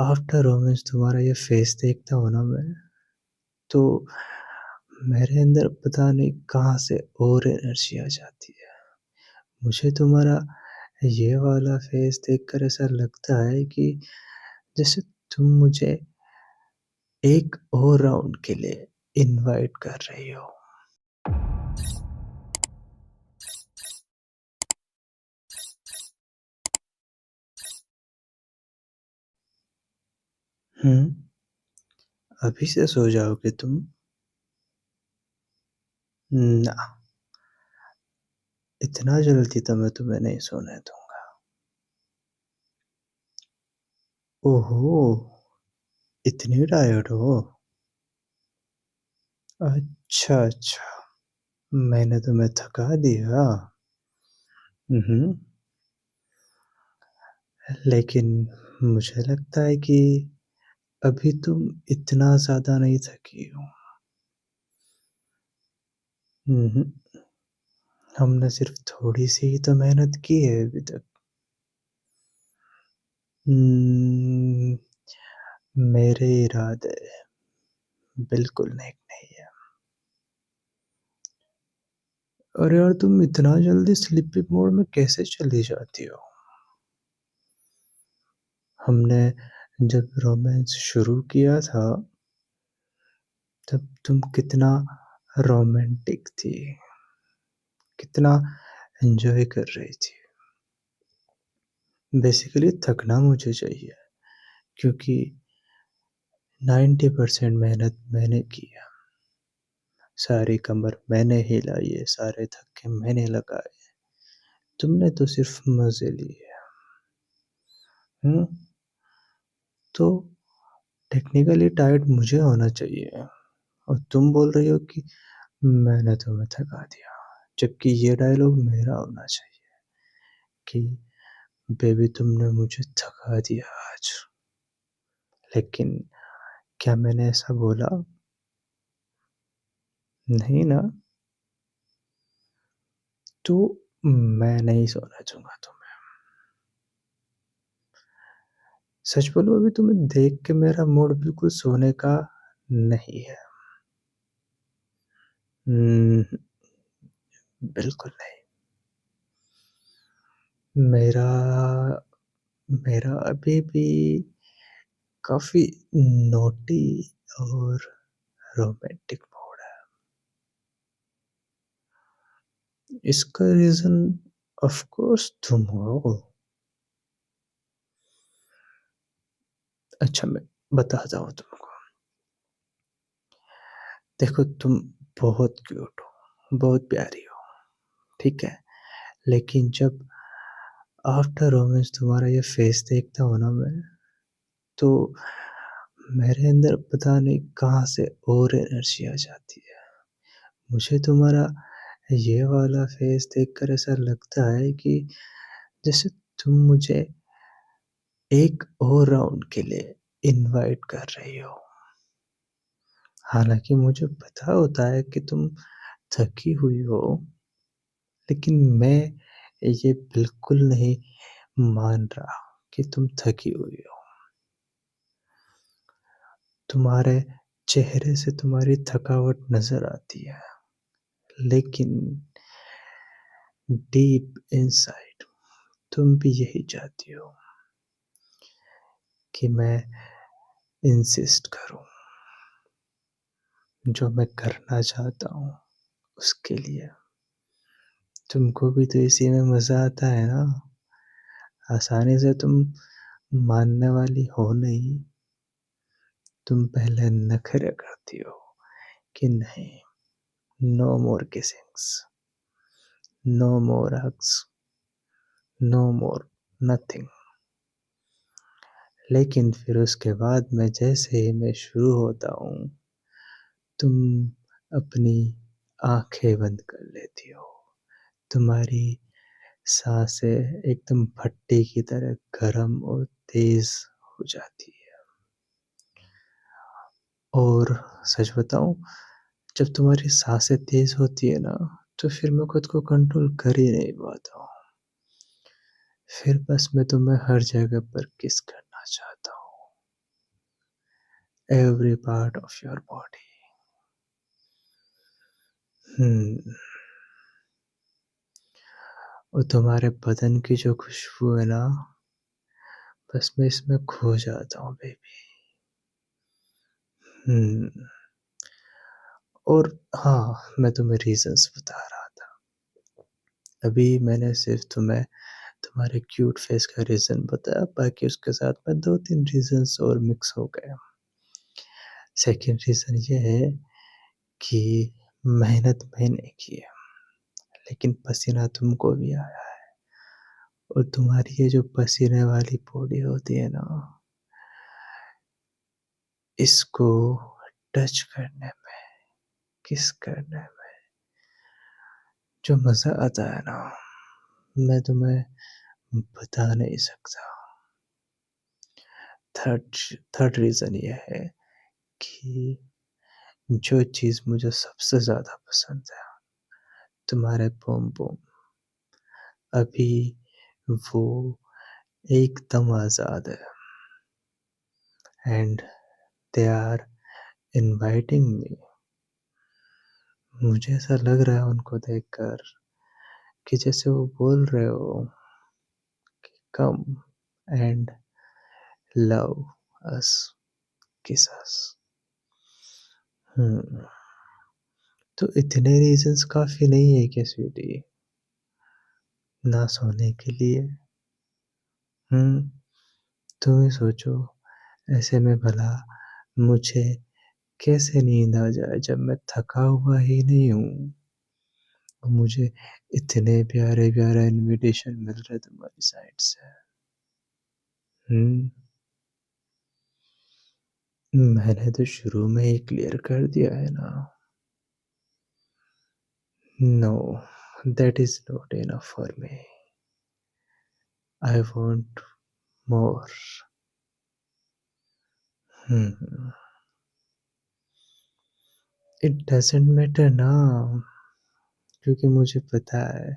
After romance तुम्हारा ये face देखता हूँ ना मैं, तो मेरे अंदर पता नहीं कहाँ से और एनर्जी आ जाती है। मुझे तुम्हारा ये वाला फेस देखकर ऐसा लगता है कि जैसे तुम मुझे एक और राउंड के लिए इनवाइट कर रही हो। हुँ, अभी से सो जाओगे तुम? ना, इतना जल्दी तो मैं तुम्हें नहीं सोने दूँगा। ओहो! इतनी टायर्ड हो? अच्छा, अच्छा। मैंने तुम्हें थका दिया? हुँ। लेकिन मुझे लगता है कि अभी तुम इतना ज़्यादा नहीं थकी हो। हुँ। हमने सिर्फ़ थोड़ी-सी ही तो मेहनत की है अभी तक। उम्म, मेरे इरादे बिल्कुल नेक नहीं है। अरे यार, तुम इतना जल्दी स्लीपिंग मोड में कैसे चली जाती हो? हमने जब रोमांस शुरू किया था, तब तुम कितना रोमांटिक थी, कितना एन्जॉय कर रही थी। बेसिकली थकना मुझे चाहिए क्योंकि 90% मेहनत मैंने की है। सारी कमर मैंने हिलाई है, सारे धक्के मैंने लगाए। तुमने तो सिर्फ़ मज़े लिए। हुँ? तो टेक्निकली टायर्ड मुझे होना चाहिए और तुम बोल रही हो कि मैंने तुम्हें थका दिया। जबकि ये डायलॉग मेरा होना चाहिए कि बेबी तुमने मुझे थका दिया आज। लेकिन क्या मैंने ऐसा बोला? नहीं ना? तो मैं नहीं सोने दूँगा तुम्हें। सच बोलूँ अभी तुम्हें देख के मेरा मूड बिल्कुल सोने का नहीं है। हुँ, बिल्कुल नहीं। मेरा मेरा अभी भी काफ़ी नॉटी और रोमांटिक मूड है। इसका रीज़न ऑफ़ कोर्स तुम हो। अच्छा, मैं बताता हूँ तुमको। देखो, तुम बहुत क्यूट हो, बहुत प्यारी हो, ठीक है? लेकिन जब आफ्टर रोमांस तुम्हारा ये फेस देखता हूँ ना मैं, तो मेरे अंदर पता नहीं कहाँ से और एनर्जी आ जाती है। मुझे तुम्हारा ये वाला फेस देखकर ऐसा लगता है कि जैसे तुम मुझे एक और राउंड के लिए इनवाइट कर रही हो। हालाँकि मुझे पता होता है कि तुम थकी हुई हो, लेकिन मैं ये बिल्कुल नहीं मान रहा कि तुम थकी हुई हो। तुम्हारे चेहरे से तुम्हारी थकावट नज़र आती है, लेकिन डीप इनसाइड तुम भी यही चाहती हो कि मैं इंसिस्ट करूँ, जो मैं करना चाहता हूँ उसके लिए। तुमको भी तो इसी में मज़ा आता है ना? आसानी से तुम मानने वाली हो नहीं, तुम पहले नखरे करती हो कि नहीं, नो मोर किसिंग्स, नो मोर हग्स, नो मोर नथिंग। लेकिन फिर उसके बाद में जैसे ही मैं शुरू होता हूँ, तुम अपनी आँखें बंद कर लेती हो। तुम्हारी साँसें एकदम भट्टी की तरह गरम और तेज़ हो जाती है। और सच बताऊँ, जब तुम्हारी साँसें तेज़ होती है ना, तो फिर मैं खुद को कंट्रोल कर ही नहीं पाता हूँ। फिर बस मैं तुम्हें हर जगह पर किस करना चाहता हूँ। every part of your body. हम्म, और तुम्हारे बदन की जो खुशबू है ना, बस मैं इसमें खो जाता हूँ बेबी। हम्म, और हाँ, मैं तुम्हें रीजंस बता रहा था। अभी मैंने सिर्फ तुम्हें तुम्हारे क्यूट फेस का रीजन बताया, बाकी उसके साथ में 2-3 रीजंस और मिक्स हो गए। सेकंड रीजन ये है कि मेहनत मैंने की है, लेकिन पसीना तुमको भी आया है। और तुम्हारी ये जो पसीने वाली बॉडी होती है ना, इसको टच करने में, किस करने में जो मजा आता है ना, मैं तुम्हें बता नहीं सकता। थर्ड थर्ड रीजन ये है कि जो चीज मुझे सबसे ज्यादा पसंद है, तुम्हारे बूम बूम, अभी वो एकदम आजाद है। And they are inviting me. मुझे ऐसा लग रहा है उनको देखकर कि जैसे वो बोल रहे हो, कम एंड लव अस, किस अस। हम्म, तो इतने रीजंस काफी नहीं है क्या स्वीटी, ना सोने के लिए? हम्म, तुम ही सोचो, ऐसे में भला मुझे कैसे नींद आ जाए जब मैं थका हुआ ही नहीं हूँ? मुझे इतने प्यारे प्यारे इनविटेशन मिल रहे तुम्हारी साइड से। हम्म, मैंने तो शुरू में ही क्लियर कर दिया है ना। No, that is not enough for me. I want more. Hmm, it doesn't matter ना, क्योंकि मुझे पता है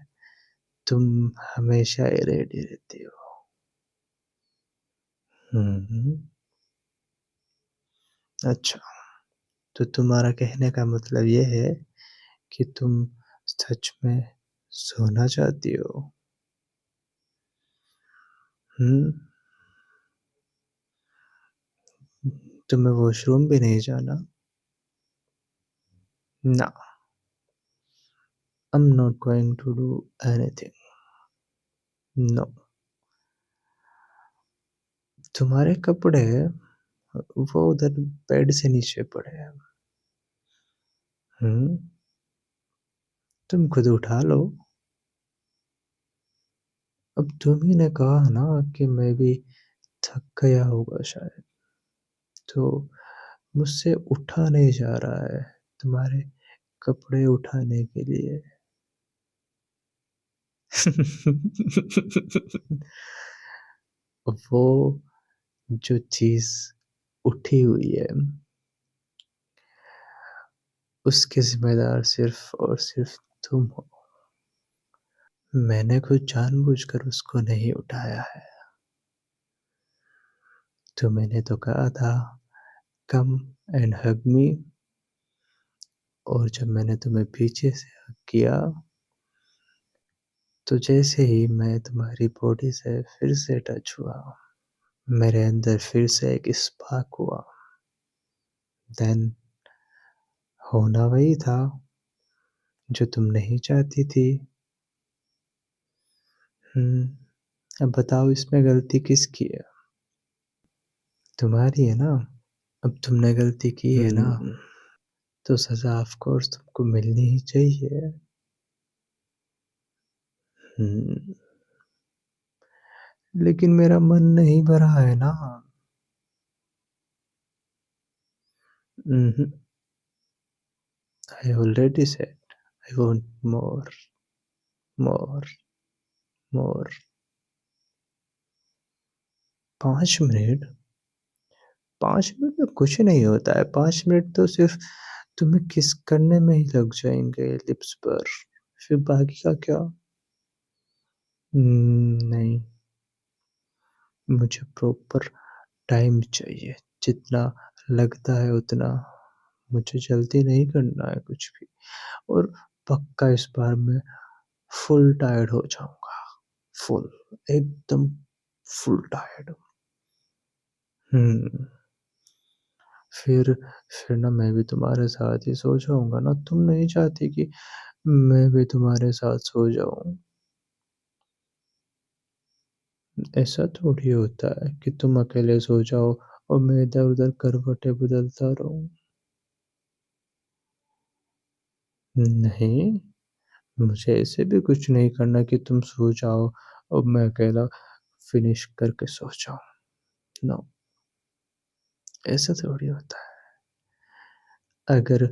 तुम हमेशा ही रेडी रहती हो। हम्म, अच्छा, तो तुम्हारा कहने का मतलब ये है कि तुम सच में सोना चाहती हो? हम्म, तुम्हें वॉशरूम भी नहीं जाना? ना, I am not going to do anything. No, तुम्हारे कपड़े वो उधर बेड से नीचे पड़े हैं। हम्म, तुम खुद उठा लो। अब तुम ही ने कहा ना कि मैं भी थक गया होगा शायद, तो मुझसे उठा नहीं जा रहा है तुम्हारे कपड़े उठाने के लिए। वो जो चीज उठी हुई है, उसके जिम्मेदार सिर्फ और सिर्फ तुम हो। मैंने कुछ जानबूझकर उसको नहीं उठाया है। तो मैंने तो कहा था, कम एंड हग मी, और जब मैंने तुम्हें पीछे से हग किया, तो जैसे ही मैं तुम्हारी बॉडी से फिर से टच हुआ, मेरे अंदर फिर से एक स्पार्क हुआ। देन होना वही था जो तुम नहीं चाहती थी। अब बताओ, इसमें गलती किसकी है? तुम्हारी है ना। अब तुमने गलती की है ना, तो सजा ऑफ कोर्स तुमको मिलनी ही चाहिए। हम्म, लेकिन मेरा मन नहीं भरा है ना। I already said I want more, more, more. 5 minute? 5 minute में कुछ नहीं होता है। 5 मिनट तो सिर्फ तुम्हें किस करने में ही लग जाएंगे लिप्स पर, फिर बाकी का क्या? नहीं, मुझे प्रॉपर टाइम चाहिए, जितना लगता है उतना मुझे जल्दी नहीं करना है कुछ भी और पक्का इस बार मैं फुल टायर्ड हो जाऊँगा। फुल, एकदम फुल टायर्ड। हुँ, फिर ना मैं भी तुम्हारे साथ ही सो जाऊँगा ना, तुम नहीं चाहती कि मैं भी तुम्हारे साथ सो जाऊँ। ऐसा थोड़ी होता है कि तुम अकेले सो जाओ और मैं इधर-उधर करवटें बदलता रहूँ। नहीं, मुझे ऐसे भी कुछ नहीं करना कि तुम सो जाओ और मैं अकेला फिनिश करके सो जाऊँ। नो, ऐसा थोड़ी होता है। अगर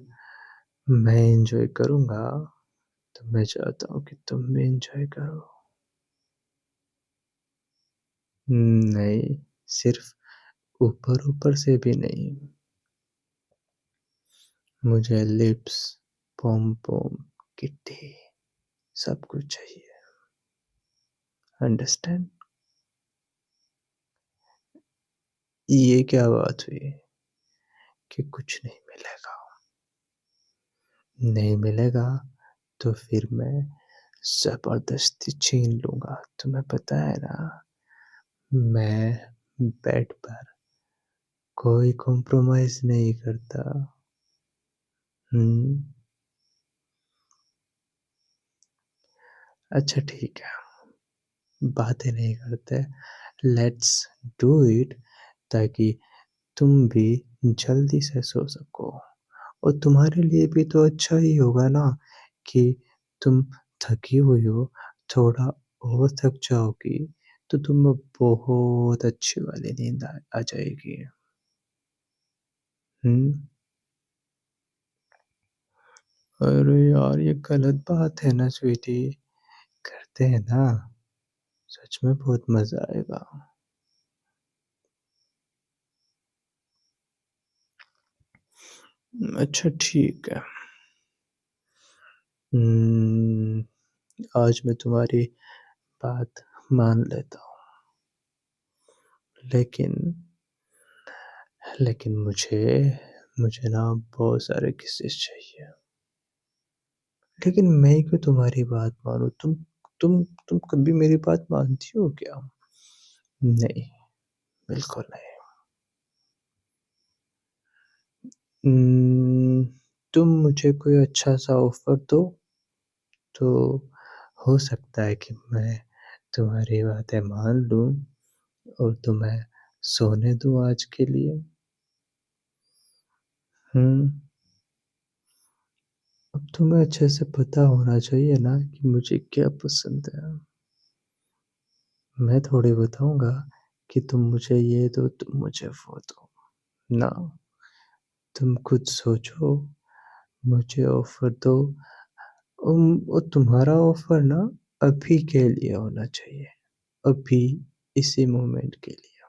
मैं एन्जॉय करूँगा, तो मैं चाहता हूँ कि तुम भी एन्जॉय करो। नहीं, सिर्फ़ ऊपर-ऊपर से भी नहीं, मुझे लिप्स, पॉम-पॉम, किट्टी सब कुछ चाहिए। अंडरस्टैंड? ये क्या बात हुई कि कुछ नहीं मिलेगा? नहीं मिलेगा तो फिर मैं ज़बरदस्ती छीन लूँगा। तुम्हें पता है ना, मैं बेड पर कोई कॉम्प्रोमाइज़ नहीं करता। हुँ, अच्छा ठीक है, बातें नहीं करते, लेट्स डू इट ताकि तुम भी जल्दी से सो सको और तुम्हारे लिए भी तो अच्छा ही होगा ना कि तुम थकी हुई हो, थोड़ा और थक जाओगी तो तुम्हें बहुत अच्छी वाली नींद आ जाएगी। हुँ, अरे यार ये गलत बात है ना स्वीटी, करते हैं ना, सच में बहुत मज़ा आएगा। अच्छा ठीक है। उम्म, आज मैं तुम्हारी बात मान लेता हूँ, लेकिन लेकिन मुझे ना बहुत सारे किसेस चाहिए। लेकिन मैं क्यों तुम्हारी बात मानूँ? तुम कभी मेरी बात मानती हो क्या? नहीं, बिल्कुल नहीं। उम्म, तुम मुझे कोई अच्छा-सा ऑफ़र दो, तो हो सकता है कि मैं तुम्हारी बातें मान लूँ और तुम्हें सोने दूँ आज के लिए। हुँ, अब तुम्हें अच्छे से पता होना चाहिए ना कि मुझे क्या पसंद है। मैं थोड़ी बताऊँगा कि तुम मुझे ये दो, तुम मुझे वो दो। ना, तुम खुद सोचो, मुझे ऑफ़र दो और तुम्हारा ऑफ़र ना अभी के लिए होना चाहिए। अभी, इसी मोमेंट के लिए।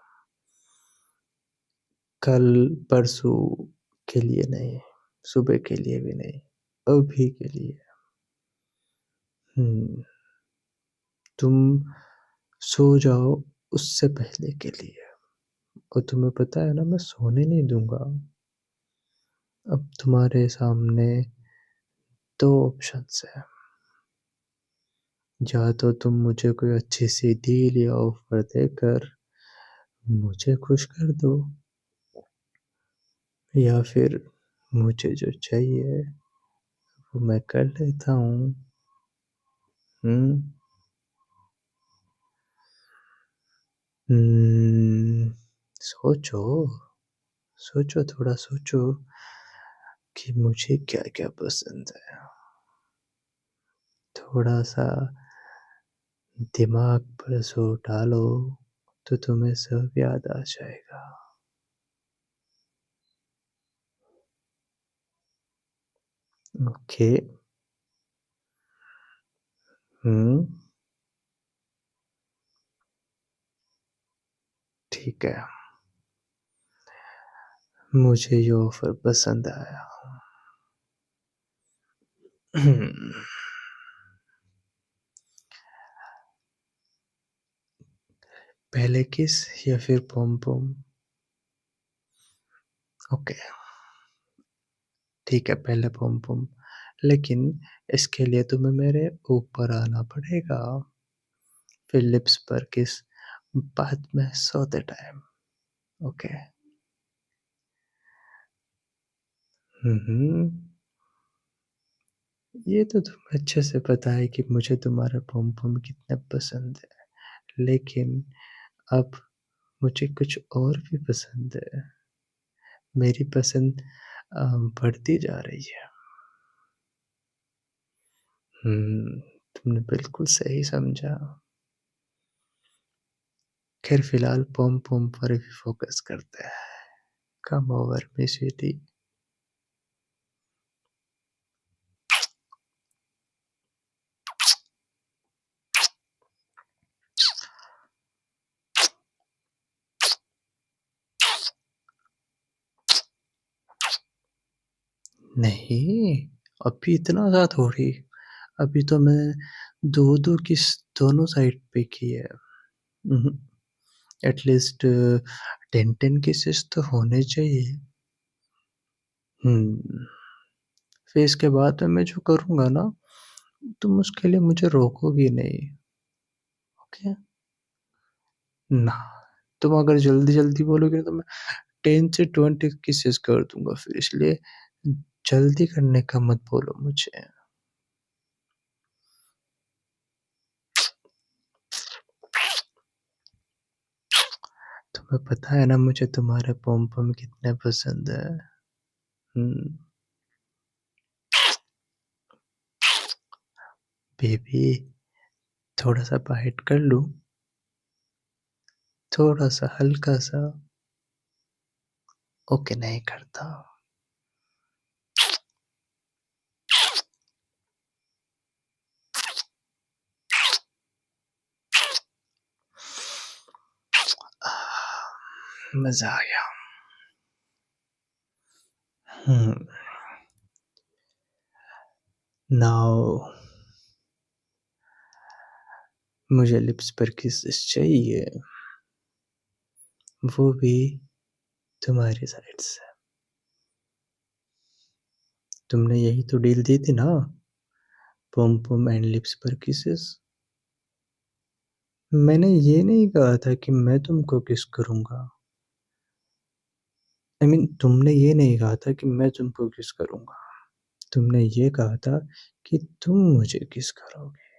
कल, परसों के लिए नहीं, सुबह के लिए भी नहीं, अभी के लिए। हुँ, तुम सो जाओ उससे पहले के लिए और तुम्हें पता है ना मैं सोने नहीं दूँगा। अब तुम्हारे सामने 2 ऑप्शंस हैं, या तो तुम मुझे कोई अच्छी-सी डील या ऑफ़र देकर मुझे खुश कर दो या फिर मुझे जो चाहिए वो मैं कर लेता हूँ। हुँ, हुँ, सोचो, सोचो थोड़ा सोचो कि मुझे क्या-क्या पसंद है। थोड़ा-सा दिमाग पर ज़ोर डालो तो तुम्हें सब याद आ जाएगा। ओके, हुँ, ठीक है। मुझे ये ऑफ़र पसंद आया। पहले किस या फिर पॉम-पॉम? ओके, ठीक है, पहले पम-पम, लेकिन इसके लिए तुम्हें मेरे ऊपर आना पड़ेगा, फिर लिप्स पर किस, बाद में सोते टाइम, ओके? हुँ, हुँ। ये तो तुम्हें अच्छे से पता है कि मुझे तुम्हारा पम-पम कितना पसंद है, लेकिन अब मुझे कुछ और भी पसंद है। मेरी पसंद बढ़ती जा रही है। तुमने बिल्कुल सही समझा। खैर फ़िलहाल पम-पम पर ही फ़ोकस करते हैं। Come over me sweetie. नहीं, अभी इतना ज़्यादा थोड़ी। अभी तो मैं 2-2 किस दोनों साइड पे की है। उहुँ, एटलीस्ट 10-10 केसेस तो होने चाहिए। हुँ, फिर इसके बाद में मैं जो करूँगा ना, तुम उसके लिए मुझे रोकोगी नहीं, ओके? ना, तुम अगर जल्दी-जल्दी बोलोगे तो मैं 10 से 20 केसेस कर दूँगा फिर, इसलिए जल्दी करने का मत बोलो मुझे। तुम्हें पता है ना मुझे तुम्हारे पॉम-पॉम कितने पसंद है। हुँ, बेबी, थोड़ा-सा बाइट कर लूँ? थोड़ा-सा हल्का-सा? ओके, नहीं करता। मज़ा आ गया। हुँ, नाउ मुझे लिप्स पर किसेस चाहिए, वो भी तुम्हारी साइड से। तुमने यही तो डील दी थी ना? पॉम-पॉम एंड लिप्स पर किसेस। मैंने ये नहीं कहा था कि मैं तुमको किस करूँगा। आई मीन तुमने ये नहीं कहा था कि मैं तुमको किस करूँगा। तुमने ये कहा था कि तुम मुझे किस करोगे।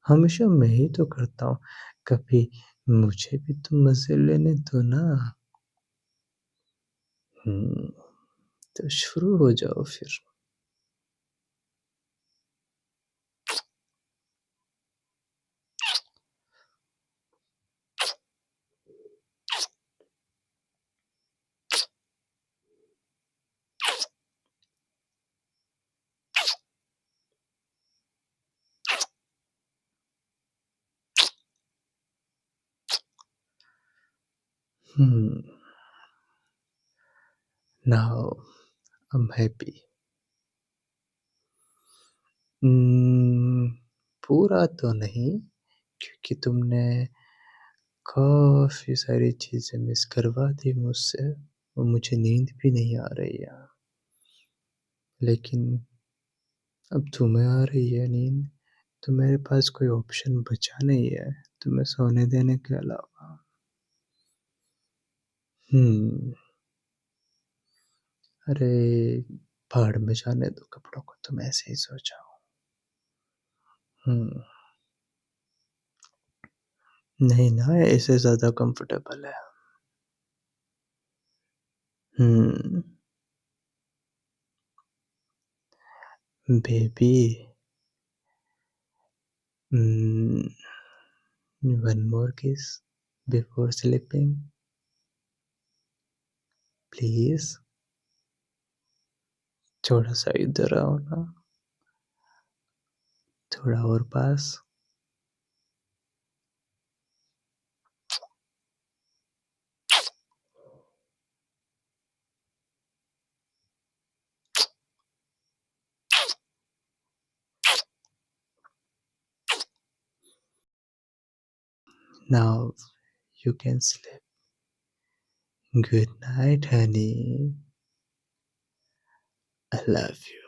हमेशा मैं ही तो करता हूँ, कभी मुझे भी तो मज़े लेने दो ना। हुँ, तो शुरू हो जाओ फिर। हुँ, नाउ आई एम हैप्पी। उम्म, पूरा तो नहीं, क्योंकि तुमने काफ़ी सारी चीज़ें मिस करवा दी मुझसे और मुझे नींद भी नहीं आ रही है। लेकिन अब तुम्हें आ रही है नींद, तो मेरे पास कोई ऑप्शन बचा नहीं है तुम्हें सोने देने के अलावा। हुँ, अरे भाड़ में जाने दो कपड़ों को, तुम ऐसे ही सो जाओ। हुँ, नहीं ना, ऐसे ज़्यादा कंफर्टेबल है। हुँ, baby, mm, one more kiss before sleeping, please. थोड़ा सा इधर आओ ना, थोड़ा और पास। Now you can sleep. Good night, honey. I love you.